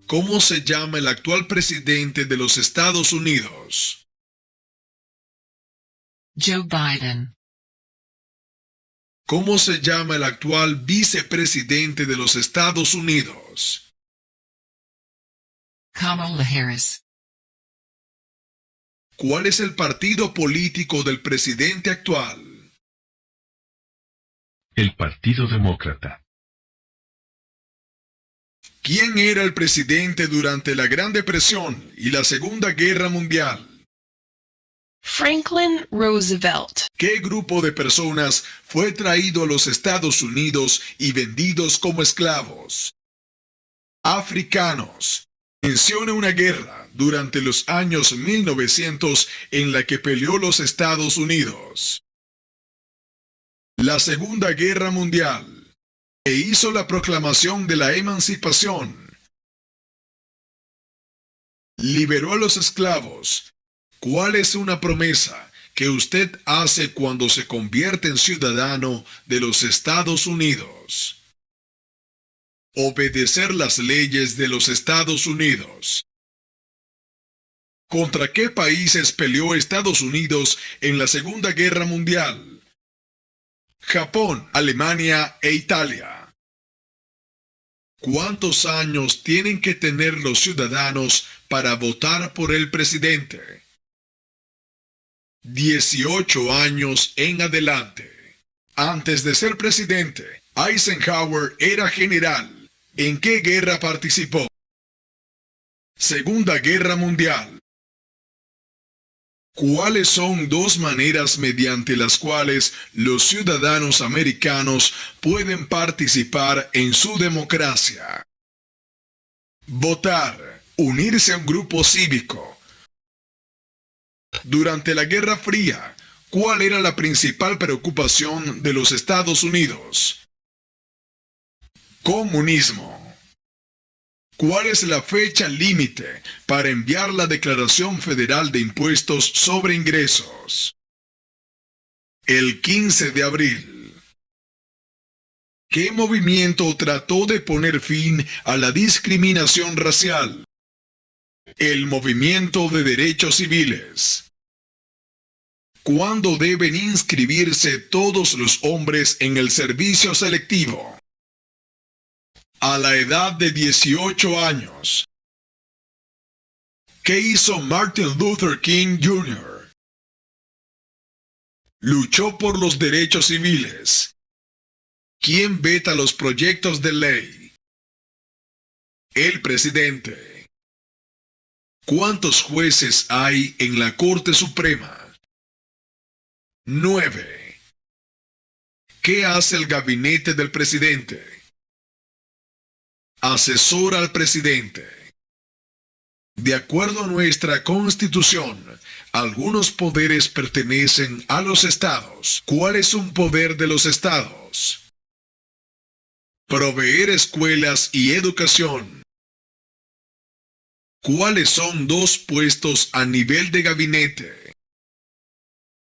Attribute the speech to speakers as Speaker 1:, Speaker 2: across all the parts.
Speaker 1: ¿Cómo se llama el actual presidente de los Estados Unidos?
Speaker 2: Joe Biden.
Speaker 1: ¿Cómo se llama el actual vicepresidente de los Estados Unidos?
Speaker 2: Kamala Harris.
Speaker 1: ¿Cuál es el partido político del presidente actual?
Speaker 3: El Partido Demócrata.
Speaker 1: ¿Quién era el presidente durante la Gran Depresión y la Segunda Guerra Mundial?
Speaker 4: Franklin Roosevelt.
Speaker 1: ¿Qué grupo de personas fue traído a los Estados Unidos y vendidos como esclavos? Africanos. Menciona una guerra durante los años 1900 en la que peleó los Estados Unidos. La Segunda Guerra Mundial. E hizo la proclamación de la emancipación. Liberó a los esclavos. ¿Cuál es una promesa que usted hace cuando se convierte en ciudadano de los Estados Unidos? Obedecer las leyes de los Estados Unidos. ¿Contra qué países peleó Estados Unidos en la Segunda Guerra Mundial? Japón, Alemania e Italia. ¿Cuántos años tienen que tener los ciudadanos para votar por el presidente? 18 años en adelante. Antes de ser presidente, Eisenhower era general. ¿En qué guerra participó? Segunda Guerra Mundial. ¿Cuáles son dos maneras mediante las cuales los ciudadanos americanos pueden participar en su democracia? Votar, unirse a un grupo cívico. Durante la Guerra Fría, ¿cuál era la principal preocupación de los Estados Unidos? Comunismo. ¿Cuál es la fecha límite para enviar la Declaración Federal de Impuestos sobre Ingresos? El 15 de abril. ¿Qué movimiento trató de poner fin a la discriminación racial? El Movimiento de Derechos Civiles. ¿Cuándo deben inscribirse todos los hombres en el servicio selectivo? A la edad de 18 años. ¿Qué hizo Martin Luther King Jr.? Luchó por los derechos civiles. ¿Quién veta los proyectos de ley? El presidente. ¿Cuántos jueces hay en la Corte Suprema? 9. ¿Qué hace el gabinete del presidente? Asesora al presidente. De acuerdo a nuestra Constitución, algunos poderes pertenecen a los estados. ¿Cuál es un poder de los estados? Proveer escuelas y educación. ¿Cuáles son dos puestos a nivel de gabinete?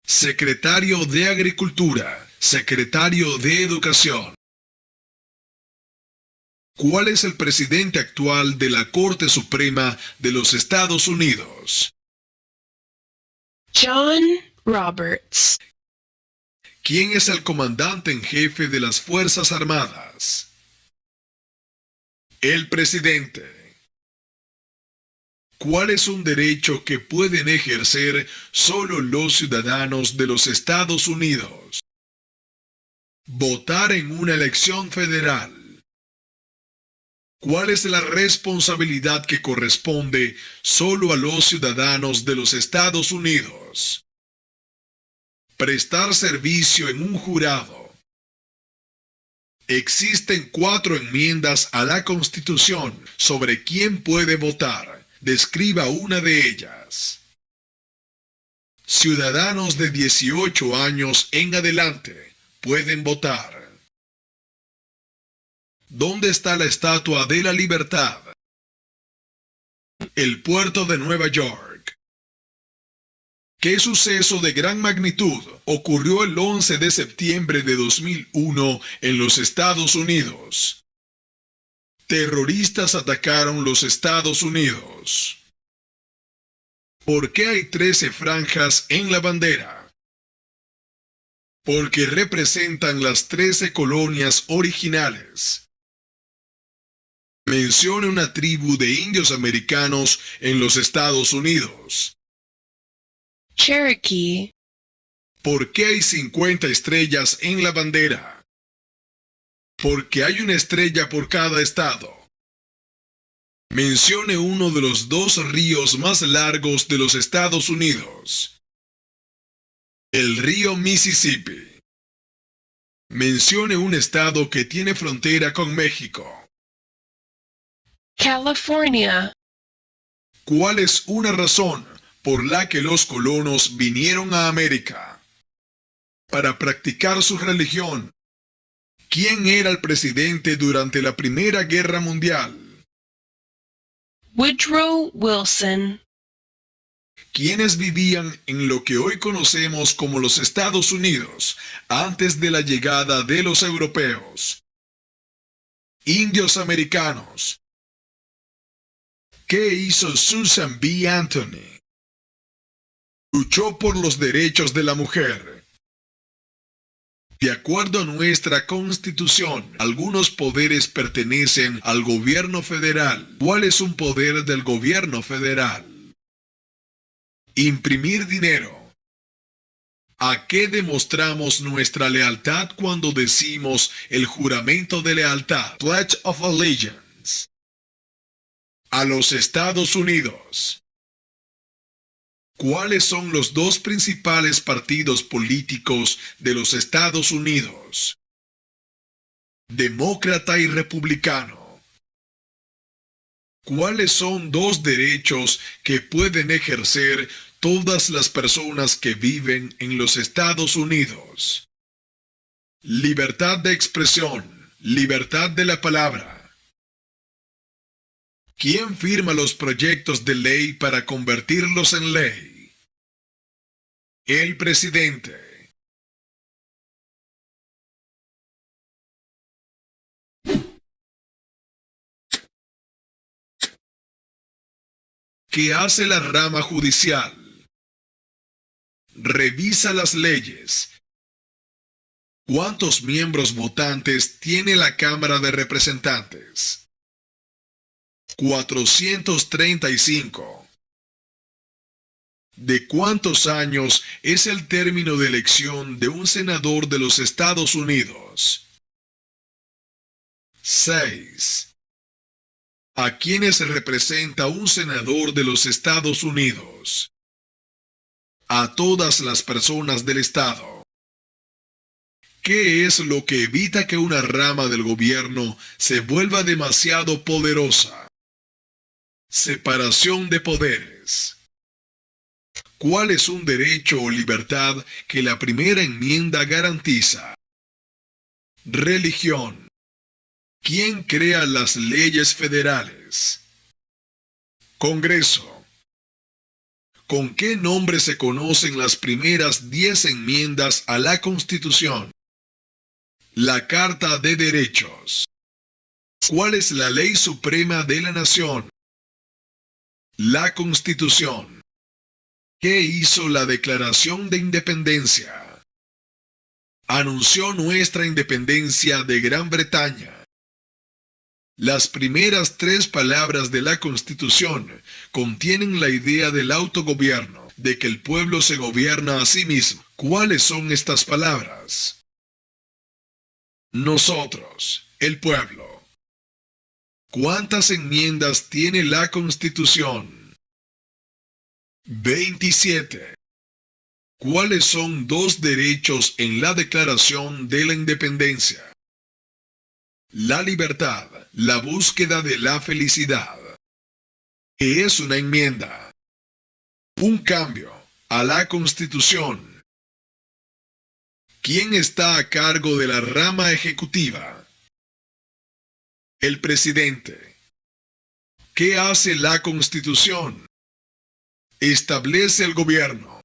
Speaker 1: Secretario de Agricultura, Secretario de Educación. ¿Cuál es el presidente actual de la Corte Suprema de los Estados Unidos?
Speaker 4: John Roberts.
Speaker 1: ¿Quién es el comandante en jefe de las Fuerzas Armadas? El presidente. ¿Cuál es un derecho que pueden ejercer solo los ciudadanos de los Estados Unidos? Votar en una elección federal. ¿Cuál es la responsabilidad que corresponde solo a los ciudadanos de los Estados Unidos? Prestar servicio en un jurado. Existen 4 enmiendas a la Constitución sobre quién puede votar. Describa una de ellas. Ciudadanos de 18 años en adelante pueden votar. ¿Dónde está la Estatua de la Libertad? El puerto de Nueva York. ¿Qué suceso de gran magnitud ocurrió el 11 de septiembre de 2001 en los Estados Unidos? Terroristas atacaron los Estados Unidos. ¿Por qué hay 13 franjas en la bandera? Porque representan las 13 colonias originales. Mencione una tribu de indios americanos en los Estados Unidos.
Speaker 4: Cherokee.
Speaker 1: ¿Por qué hay 50 estrellas en la bandera? Porque hay una estrella por cada estado. Mencione uno de los 2 ríos más largos de los Estados Unidos. El río Mississippi. Mencione un estado que tiene frontera con México.
Speaker 4: California.
Speaker 1: ¿Cuál es una razón por la que los colonos vinieron a América? Para practicar su religión. ¿Quién era el presidente durante la Primera Guerra Mundial?
Speaker 4: Woodrow Wilson.
Speaker 1: ¿Quiénes vivían en lo que hoy conocemos como los Estados Unidos antes de la llegada de los europeos? Indios americanos. ¿Qué hizo Susan B. Anthony? Luchó por los derechos de la mujer. De acuerdo a nuestra Constitución, algunos poderes pertenecen al gobierno federal. ¿Cuál es un poder del gobierno federal? Imprimir dinero. ¿A qué demostramos nuestra lealtad cuando decimos el juramento de lealtad? Pledge of Allegiance. A los Estados Unidos. ¿Cuáles son los 2 principales partidos políticos de los Estados Unidos? Demócrata y republicano. ¿Cuáles son 2 derechos que pueden ejercer todas las personas que viven en los Estados Unidos? Libertad de expresión, libertad de la palabra. ¿Quién firma los proyectos de ley para convertirlos en ley? El presidente. ¿Qué hace la rama judicial? Revisa las leyes. ¿Cuántos miembros votantes tiene la Cámara de Representantes? 435. ¿De cuántos años es el término de elección de un senador de los Estados Unidos? 6. ¿A quiénes representa un senador de los Estados Unidos? A todas las personas del Estado. ¿Qué es lo que evita que una rama del gobierno se vuelva demasiado poderosa? Separación de poderes. ¿Cuál es un derecho o libertad que la primera enmienda garantiza? Religión. ¿Quién crea las leyes federales? Congreso. ¿Con qué nombre se conocen las primeras 10 enmiendas a la Constitución? La Carta de Derechos. ¿Cuál es la ley suprema de la nación? La Constitución. ¿Qué hizo la Declaración de Independencia? Anunció nuestra independencia de Gran Bretaña. Las primeras 3 palabras de la Constitución contienen la idea del autogobierno, de que el pueblo se gobierna a sí mismo. ¿Cuáles son estas palabras? Nosotros, el pueblo. ¿Cuántas enmiendas tiene la Constitución? 27. ¿Cuáles son 2 derechos en la Declaración de la Independencia? La libertad, la búsqueda de la felicidad. ¿Qué es una enmienda? Un cambio a la Constitución. ¿Quién está a cargo de la rama ejecutiva? El presidente. ¿Qué hace la Constitución? Establece el gobierno.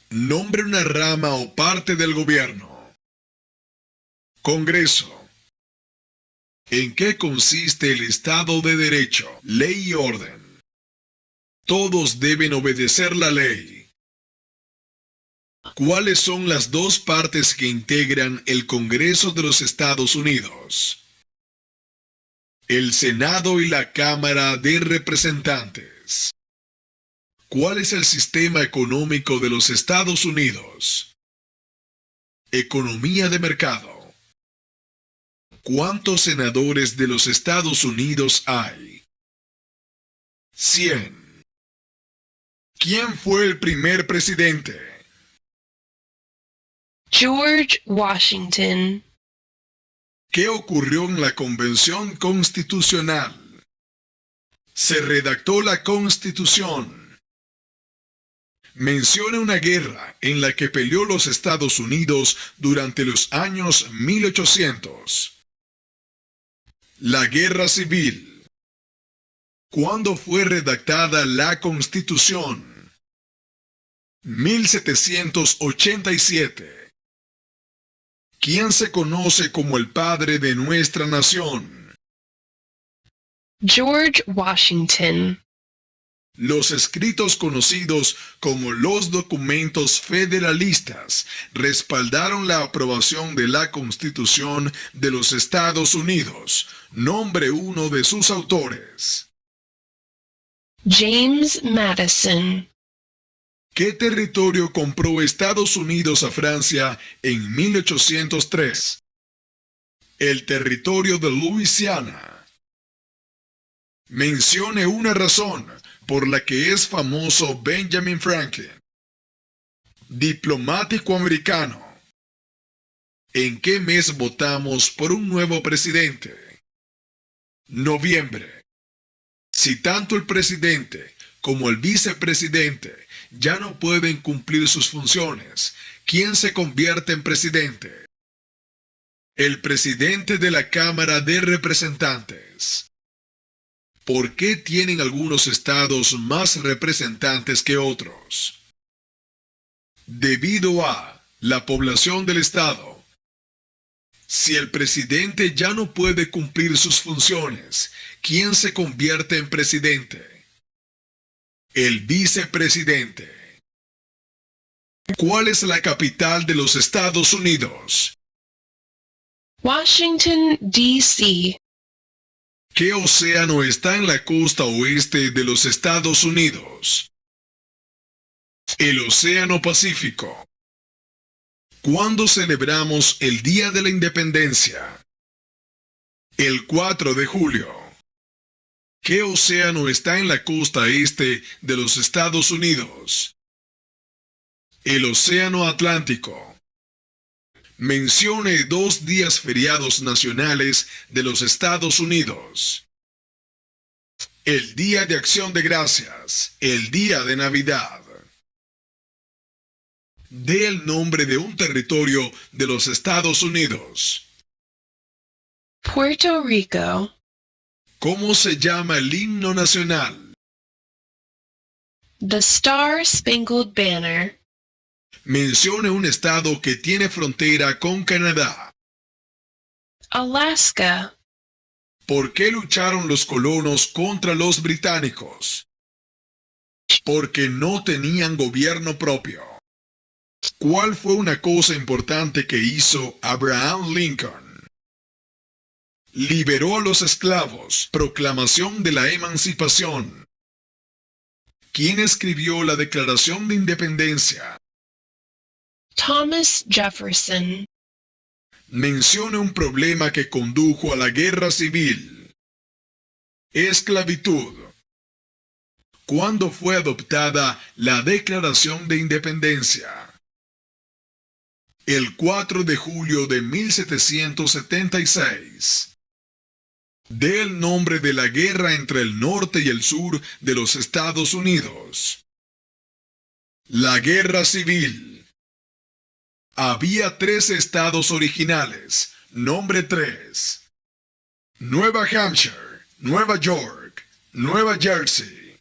Speaker 1: Nombre una rama o parte del gobierno. Congreso. ¿En qué consiste el Estado de Derecho, ley y orden? Todos deben obedecer la ley. ¿Cuáles son las dos partes que integran el Congreso de los Estados Unidos? El Senado y la Cámara de Representantes. ¿Cuál es el sistema económico de los Estados Unidos? Economía de mercado. ¿Cuántos senadores de los Estados Unidos hay? 100. ¿Quién fue el primer presidente?
Speaker 4: George Washington.
Speaker 1: ¿Qué ocurrió en la Convención Constitucional? Se redactó la Constitución. Menciona una guerra en la que peleó los Estados Unidos durante los años 1800. La Guerra Civil. ¿Cuándo fue redactada la Constitución? 1787. ¿Quién se conoce como el padre de nuestra nación?
Speaker 4: George Washington.
Speaker 1: Los escritos conocidos como los documentos federalistas respaldaron la aprobación de la Constitución de los Estados Unidos. Nombre uno de sus autores.
Speaker 4: James Madison.
Speaker 1: ¿Qué territorio compró Estados Unidos a Francia en 1803? El territorio de Luisiana. Mencione una razón por la que es famoso Benjamin Franklin. Diplomático americano. ¿En qué mes votamos por un nuevo presidente? Noviembre. Si tanto el presidente como el vicepresidente ya no pueden cumplir sus funciones, ¿quién se convierte en presidente? El presidente de la Cámara de Representantes. ¿Por qué tienen algunos estados más representantes que otros? Debido a la población del estado. Si el presidente ya no puede cumplir sus funciones, ¿quién se convierte en presidente? El vicepresidente. ¿Cuál es la capital de los Estados Unidos?
Speaker 4: Washington, D.C.
Speaker 1: ¿Qué océano está en la costa oeste de los Estados Unidos? El Océano Pacífico. ¿Cuándo celebramos el Día de la Independencia? El 4 de julio. ¿Qué océano está en la costa este de los Estados Unidos? El Océano Atlántico. Mencione dos días feriados nacionales de los Estados Unidos. El Día de Acción de Gracias, el Día de Navidad. Dé el nombre de un territorio de los Estados Unidos.
Speaker 4: Puerto Rico.
Speaker 1: ¿Cómo se llama el himno nacional?
Speaker 4: The Star Spangled Banner.
Speaker 1: Mencione un estado que tiene frontera con Canadá.
Speaker 4: Alaska.
Speaker 1: ¿Por qué lucharon los colonos contra los británicos? Porque no tenían gobierno propio. ¿Cuál fue una cosa importante que hizo Abraham Lincoln? Liberó a los esclavos. Proclamación de la Emancipación. ¿Quién escribió la Declaración de Independencia?
Speaker 4: Thomas Jefferson.
Speaker 1: Menciona un problema que condujo a la guerra civil. Esclavitud. ¿Cuándo fue adoptada la Declaración de Independencia? El 4 de julio de 1776. Dé el nombre de la guerra entre el norte y el sur de los Estados Unidos. La Guerra Civil. Había 13 estados originales. Nombre 3. Nueva Hampshire, Nueva York, Nueva Jersey.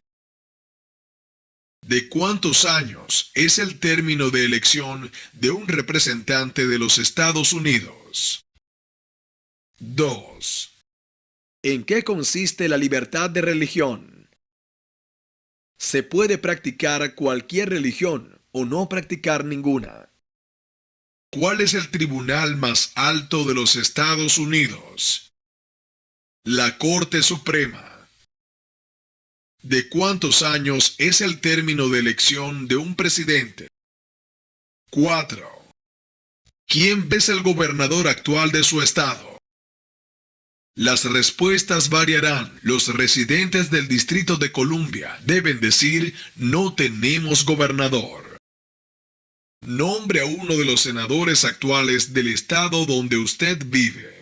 Speaker 1: ¿De cuántos años es el término de elección de un representante de los Estados Unidos? 2.
Speaker 5: ¿En qué consiste la libertad de religión? Se puede practicar cualquier religión o no practicar ninguna.
Speaker 1: ¿Cuál es el tribunal más alto de los Estados Unidos? La Corte Suprema. ¿De cuántos años es el término de elección de un presidente? 4. ¿Quién es el gobernador actual de su estado? Las respuestas variarán. Los residentes del Distrito de Columbia deben decir no tenemos gobernador. Nombre a uno de los senadores actuales del estado donde usted vive.